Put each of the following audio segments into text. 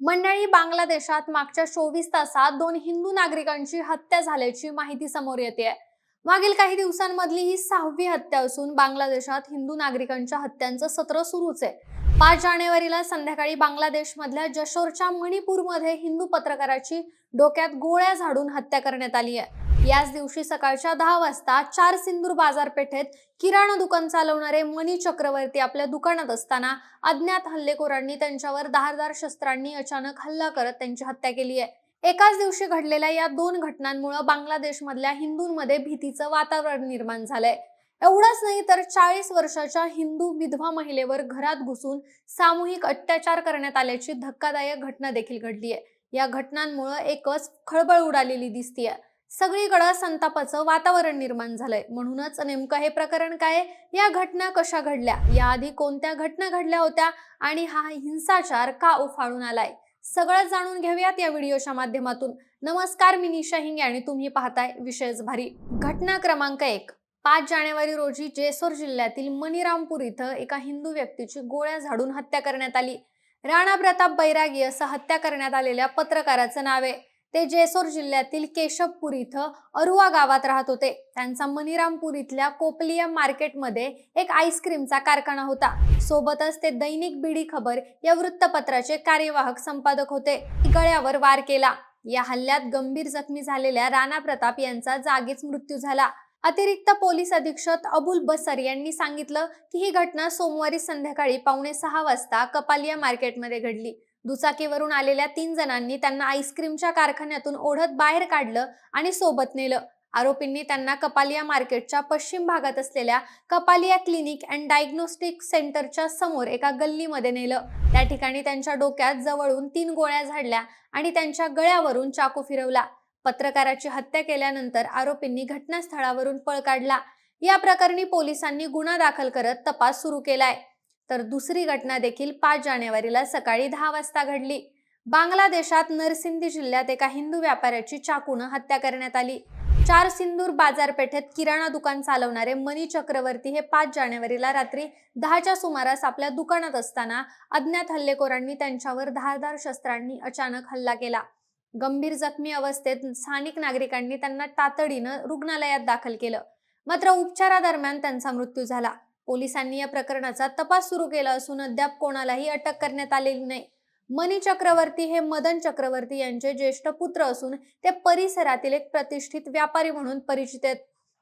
मंडळी, बांगलादेशात मागच्या 24 तासात 2 हिंदू नागरिकांची हत्या झाल्याची माहिती समोर येते. मागील काही दिवसांमधली ही 6वी हत्या असून बांगलादेशात हिंदू नागरिकांच्या हत्यांचं सत्र सुरूच आहे. 5 जानेवारीला संध्याकाळी बांगलादेशमधल्या जशोरच्या मणिपूरमध्ये हिंदू पत्रकाराची डोक्यात गोळ्या झाडून हत्या करण्यात आली आहे. याच दिवशी सकाळच्या 10 वाजता 4 सिंदूर बाजारपेठेत किराणा दुकान चालवणारे मनी चक्रवर्ती आपल्या दुकानात असताना अज्ञात हल्लेखोरांनी त्यांच्यावर धारदार शस्त्रांनी अचानक हल्ला करत त्यांची हत्या केली आहे. एकाच दिवशी घडलेल्या या 2 घटनांमुळे बांगलादेशमधल्या हिंदूंमध्ये भीतीचं वातावरण निर्माण झालंय. एवढंच नाही तर 40 वर्षाच्या हिंदू विधवा महिलेवर घरात घुसून सामूहिक अत्याचार करण्यात आल्याची धक्कादायक घटना देखील घडली आहे. या घटनांमुळे एकच खळबळ उडालेली दिसतीये. सगळीकडे संतापाचं वातावरण निर्माण झालंय. म्हणूनच नेमकं हे प्रकरण काय, या घटना कशा घडल्या, याआधी कोणत्या घटना घडल्या होत्या आणि हा हिंसाचार का उफाळून आलाय, सगळं जाणून घेऊयात या व्हिडिओच्या माध्यमातून. नमस्कार, मी निशा हिंगे आणि तुम्ही पाहताय विशेष भारी. घटना क्रमांक 1. 5 जानेवारी रोजी जेसोर जिल्ह्यातील मनीरामपूर इथं एका हिंदू व्यक्तीची गोळ्या झाडून हत्या करण्यात आली. राणा प्रताप बैरागी असं हत्या करण्यात आलेल्या पत्रकाराचं नाव आहे. ते जेसोर जिल्ह्यातील केशवपूर इथं अरुवा गावात राहत होते. त्यांचा मनीरामपूर इथल्या कोपलिया मार्केटमध्ये एक आईस्क्रीमचा कारखाना होता. सोबतच ते दैनिक बीडी खबर या वृत्तपत्राचे कार्यवाहक संपादक होते. गळ्यावर वार केला. या हल्ल्यात गंभीर जखमी झालेल्या राणा प्रताप यांचा जागीच मृत्यू झाला. अतिरिक्त पोलीस अधीक्षक अबुल बसर यांनी सांगितलं की ही घटना सोमवारी संध्याकाळी 5:45 वाजता कपालिया मार्केटमध्ये घडली. दुचाकीवरून आलेल्या 3 जणांनी त्यांना आईस्क्रीमच्या कारखान्यातून ओढत बाहेर काढलं आणि सोबत नेलं. आरोपींनी त्यांना कपालिया मार्केटच्या पश्चिम भागात असलेल्या कपालिया क्लिनिक अँड डायग्नोस्टिक सेंटरच्या समोर एका गल्लीमध्ये नेलं. त्या ठिकाणी त्यांच्या डोक्यात जवळून 3 गोळ्या झाडल्या आणि त्यांच्या गळ्यावरून चाकू फिरवला. पत्रकाराची हत्या केल्यानंतर आरोपींनी घटनास्थळावरून पळ काढला. या प्रकरणी पोलिसांनी गुन्हा दाखल करत तपास सुरू केलाय. तर दुसरी घटना देखील 5 जानेवारीला सकाळी 10 वाजता घडली. बांगलादेशात नरसिंदी जिल्ह्यात एका हिंदू व्यापाऱ्याची चाकूने हत्या करण्यात आली. 4 सिंदूर बाजारपेठेत किराणा दुकान चालवणारे मनी चक्रवर्ती हे 5 जानेवारीला रात्री 10च्या सुमारास आपल्या दुकानात असताना अज्ञात हल्लेखोरांनी त्यांच्यावर धारदार शस्त्रांनी अचानक हल्ला केला. गंभीर जखमी अवस्थेत स्थानिक नागरिकांनी त्यांना तातडीनं रुग्णालयात दाखल केलं. मात्र उपचारादरम्यान त्यांचा मृत्यू झाला. पोलिसांनी या प्रकरणाचा तपास सुरू केला असून अद्याप कोणालाही अटक करण्यात आलेली नाही. मनी चक्रवर्ती हे मदन चक्रवर्ती यांचे ज्येष्ठ पुत्र असून ते परिसरातील एक प्रतिष्ठित व्यापारी म्हणून परिचित आहेत.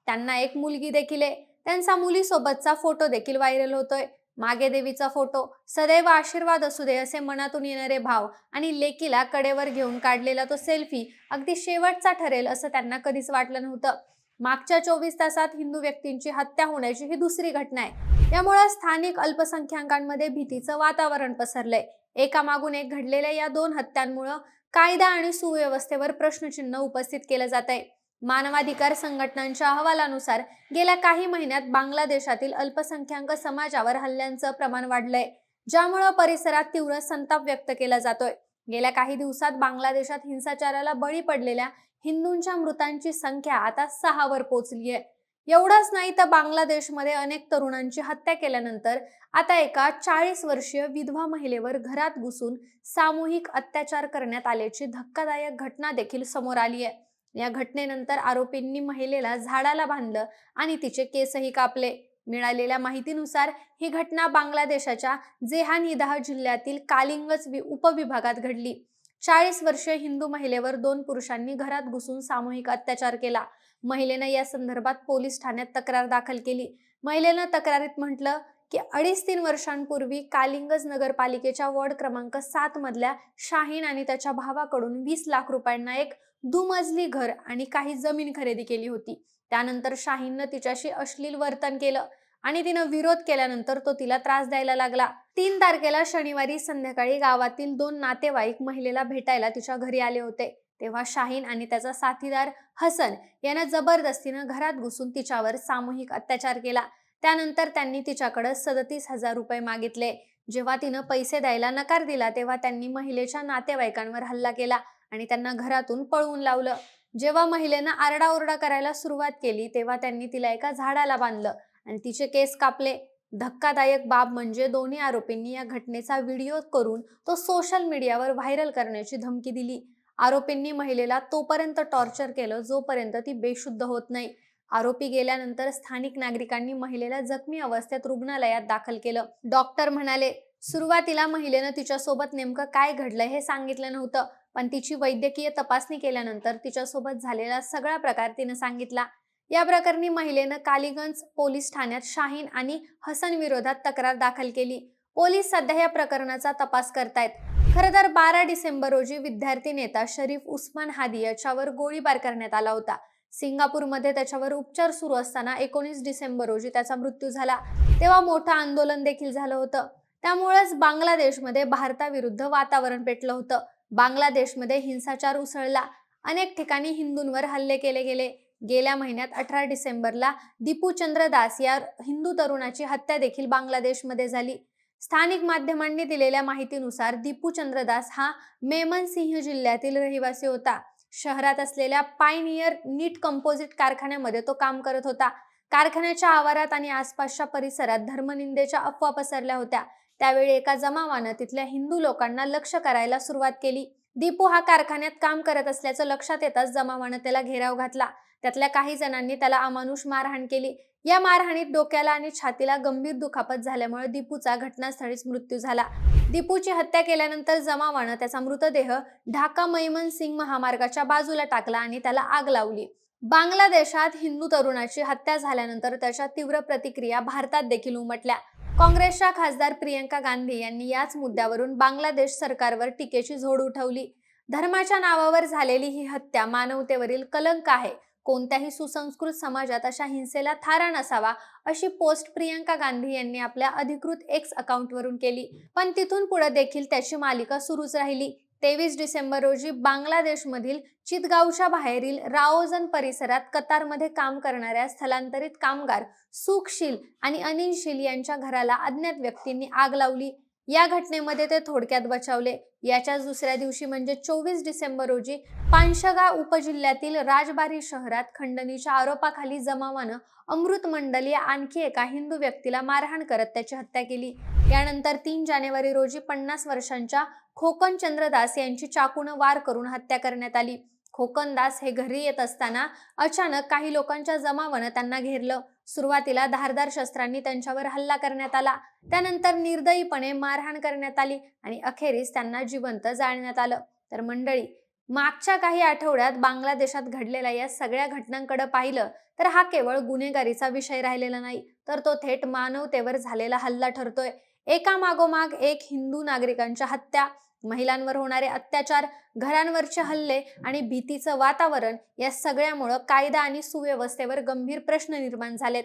त्यांना एक मुलगी देखील आहे. त्यांचा मुलीसोबतचा फोटो देखील व्हायरल होतोय. मागे देवीचा फोटो, सदैव आशीर्वाद असू दे असे मनातून येणारे भाव आणि लेकीला कडेवर घेऊन काढलेला तो सेल्फी अगदी शेवटचा ठरेल असं त्यांना कधीच वाटलं नव्हतं. मागच्या 24 तासात हिंदू व्यक्तींची हत्या होण्याची ही दुसरी घटना आहे. यामुळे स्थानिक अल्पसंख्याकांमध्ये भीतीचं वातावरण पसरलंय. एकामागून एक घडलेल्या या 2 हत्यांमुळे कायदा आणि सुव्यवस्थेवर प्रश्नचिन्ह उपस्थित केलं जात आहे. मानवाधिकार संघटनांच्या अहवालानुसार गेल्या काही महिन्यात बांगलादेशातील अल्पसंख्याक समाजावर हल्ल्यांचं प्रमाण वाढलंय, ज्यामुळे परिसरात तीव्र संताप व्यक्त केला जातोय. गेल्या काही दिवसात बांगलादेशात हिंसाचाराला बळी पडलेल्या हिंदूंच्या मृतांची संख्या आता 6 वर पोहोचली आहे. एवढंच नाही तर बांगलादेशमध्ये अनेक तरुणांची हत्या केल्यानंतर आता एका 40 वर्षीय विधवा महिलेवर घरात घुसून सामूहिक अत्याचार करण्यात आल्याची धक्कादायक घटना देखील समोर आली आहे. या घटनेनंतर आरोपींनी महिलेला झाडाला बांधलं आणि तिचे केसही कापले. मिळालेल्या माहितीनुसार ही घटना बांगलादेशाच्या जेहानिदाह जिल्ह्यातील कालिंगज उपविभागात घडली. 40 वर्षीय हिंदू महिलेवर 2 पुरुषांनी घरात घुसून सामूहिक अत्याचार केला. महिलेनं या संदर्भात पोलीस ठाण्यात तक्रार दाखल केली. महिलेनं तक्रारीत म्हटलं की 2.5-3 वर्षांपूर्वी कालिंगज नगरपालिकेच्या वॉर्ड क्रमांक 7 मधल्या शाहीन आणि त्याच्या भावाकडून 20 लाख रुपयांना एक दुमजली घर आणि काही जमीन खरेदी केली होती. त्यानंतर शाहीननं तिच्याशी अश्लील वर्तन केलं आणि तिनं विरोध केल्यानंतर तो तिला त्रास द्यायला लागला. 3 तारखेला शनिवारी संध्याकाळी गावातील 2 नातेवाईक महिलेला भेटायला तिच्या घरी आले होते. तेव्हा शाहीन आणि त्याचा साथीदार हसन यानं जबरदस्तीनं घरात घुसून तिच्यावर सामूहिक अत्याचार केला. त्यानंतर त्यांनी तिच्याकडे 37,000 रुपये मागितले. जेव्हा तिनं पैसे द्यायला नकार दिला तेव्हा त्यांनी महिलेच्या नातेवाईकांवर हल्ला केला आणि त्यांना घरातून पळवून लावलं. जेव्हा महिलेनं आरडाओरडा करायला सुरुवात केली तेव्हा त्यांनी तिला एका झाडाला बांधलं आणि तिचे केस कापले. धक्कादायक बाब म्हणजे दोन्ही आरोपींनी या घटनेचा व्हिडिओ करून तो सोशल मीडियावर व्हायरल करण्याची धमकी दिली. आरोपींनी महिलेला तोपर्यंत टॉर्चर केलं जोपर्यंत ती बेशुद्ध होत नाही. आरोपी गेल्यानंतर स्थानिक नागरिकांनी महिलेला जखमी अवस्थेत रुग्णालयात दाखल केलं. डॉक्टर म्हणाले, सुरुवातीला महिलेनं तिच्यासोबत नेमकं काय घडलंय हे सांगितलं नव्हतं, पण तिची वैद्यकीय तपासणी केल्यानंतर तिच्यासोबत झालेला सगळा प्रकार तिनं सांगितला. या प्रकरणी महिलेनं कालीगंज पोलीस ठाण्यात शाहीन आणि हसन विरोधात तक्रार दाखल केली. पोलीस सध्या या प्रकरणाचा तपास करतायत. खरं तर 12 डिसेंबर रोजी विद्यार्थी नेता शरीफ उस्मान हादी याच्यावर गोळीबार करण्यात आला होता. सिंगापूरमध्ये त्याच्यावर उपचार सुरू असताना 19 डिसेंबर रोजी त्याचा मृत्यू झाला. तेव्हा मोठं आंदोलन देखील झालं होतं. त्यामुळेच बांगलादेशमध्ये भारताविरुद्ध वातावरण पेटलं होतं. बांगलादेशमध्ये हिंसाचार उसळला. अनेक ठिकाणी हिंदूंवर हल्ले केले गेले. गेल्या महिन्यात 18 डिसेंबरला दीपू चंद्र दास या हिंदू तरुणाची हत्या देखील बांगलादेशमध्ये झाली. स्थानिक माध्यमांनी दिलेल्या माहितीनुसार दीपू चंद्र दास हा मेमनसिंह जिल्ह्यातील रहिवासी होता. शहरात असलेल्या पायनियर नीट कंपोजिट कारखान्यामध्ये तो काम करत होता. कारखान्याच्या आवारात आणि आसपासच्या परिसरात धर्मनिंदेच्या अफवा पसरल्या होत्या. त्यावेळी एका जमावानं तिथल्या हिंदू लोकांना लक्ष्य करायला सुरुवात केली. दीपू हा कारखान्यात काम करत असल्याचं लक्षात येताच जमावानं त्याला घेराव घातला. त्यातल्या काही जणांनी त्याला अमानुष मारहाण केली. या मारहाणीत डोक्याला आणि छातीला गंभीर दुखापत झाल्यामुळे दीपूचा घटनास्थळीच मृत्यू झाला. दीपूची हत्या केल्यानंतर जमावानं त्याचा मृतदेह ढाका मैमनसिंग महामार्गाच्या बाजूला टाकला आणि त्याला आग लावली. बांगलादेशात हिंदू तरुणाची हत्या झाल्यानंतर त्याच्या तीव्र प्रतिक्रिया भारतात देखील उमटल्या. काँग्रेसच्या खासदार प्रियंका गांधी यांनी याच मुद्द्यावरून बांगलादेश सरकारवर टीकेची झोड उठवली. धर्माच्या नावावर झालेली ही हत्या मानवतेवरील कलंक आहे. कोणत्याही सुसंस्कृत समाजात अशा हिंसेला थारा नसावा, अशी पोस्ट प्रियंका गांधी यांनी आपल्या अधिकृत एक्स अकाउंटवरून केली. पण तिथून पुढे देखील त्याची मालिका सुरूच राहिली. 23 डिसेंबर रोजी बांगलादेशमधील चितगावच्या बाहेरील राओजन परिसरात कतारमध्ये काम करणाऱ्या स्थलांतरित कामगार सुखशील आणि अनिलशील यांच्या घराला अज्ञात व्यक्तींनी आग लावली. या घटनेमध्ये ते थोडक्यात बचावले. याच्याच दुसऱ्या दिवशी म्हणजे 24 डिसेंबर रोजी पानशगा उपजिल्ह्यातील राजबारी शहरात खंडणीच्या आरोपाखाली जमावानं अमृत मंडल या आणखी एका हिंदू व्यक्तीला मारहाण करत त्याची हत्या केली. यानंतर 3 जानेवारी रोजी 50 वर्षांच्या खोकन चंद्रदास यांची चाकूनं वार करून हत्या करण्यात आली. खोकन दास हे घरी येत असताना अचानक काही लोकांच्या जमावानं त्यांना घेरलं. सुरुवातीला धारदार शस्त्रांनी त्यांच्यावर हल्ला करण्यात आला. त्यानंतर निर्दयीपणे मारहाण करण्यात आली आणि अखेरीस त्यांना जिवंत जाळण्यात आलं. तर मंडळी, मागच्या काही आठवड्यात बांगलादेशात घडलेल्या या सगळ्या घटनांकडे पाहिलं तर हा केवळ गुन्हेगारीचा विषय राहिलेला नाही, तर तो थेट मानवतेवर झालेला हल्ला ठरतोय. एकामागोमाग एक हिंदू नागरिकांच्या हत्या, महिलांवर होणारे अत्याचार, घरांवरचे हल्ले आणि भीतीचं वातावरण या सगळ्यामुळं कायदा आणि सुव्यवस्थेवर गंभीर प्रश्न निर्माण झालेत.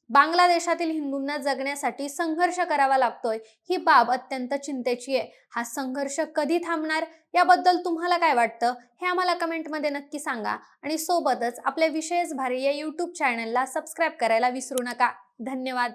बांगलादेशातील हिंदूंना जगण्यासाठी संघर्ष करावा लागतोय, ही बाब अत्यंत चिंतेची आहे. हा संघर्ष कधी थांबणार याबद्दल तुम्हाला काय वाटतं हे आम्हाला कमेंटमध्ये नक्की सांगा आणि सोबतच आपल्या विशेष भारी या YouTube चॅनलला सबस्क्राईब करायला विसरू नका. धन्यवाद.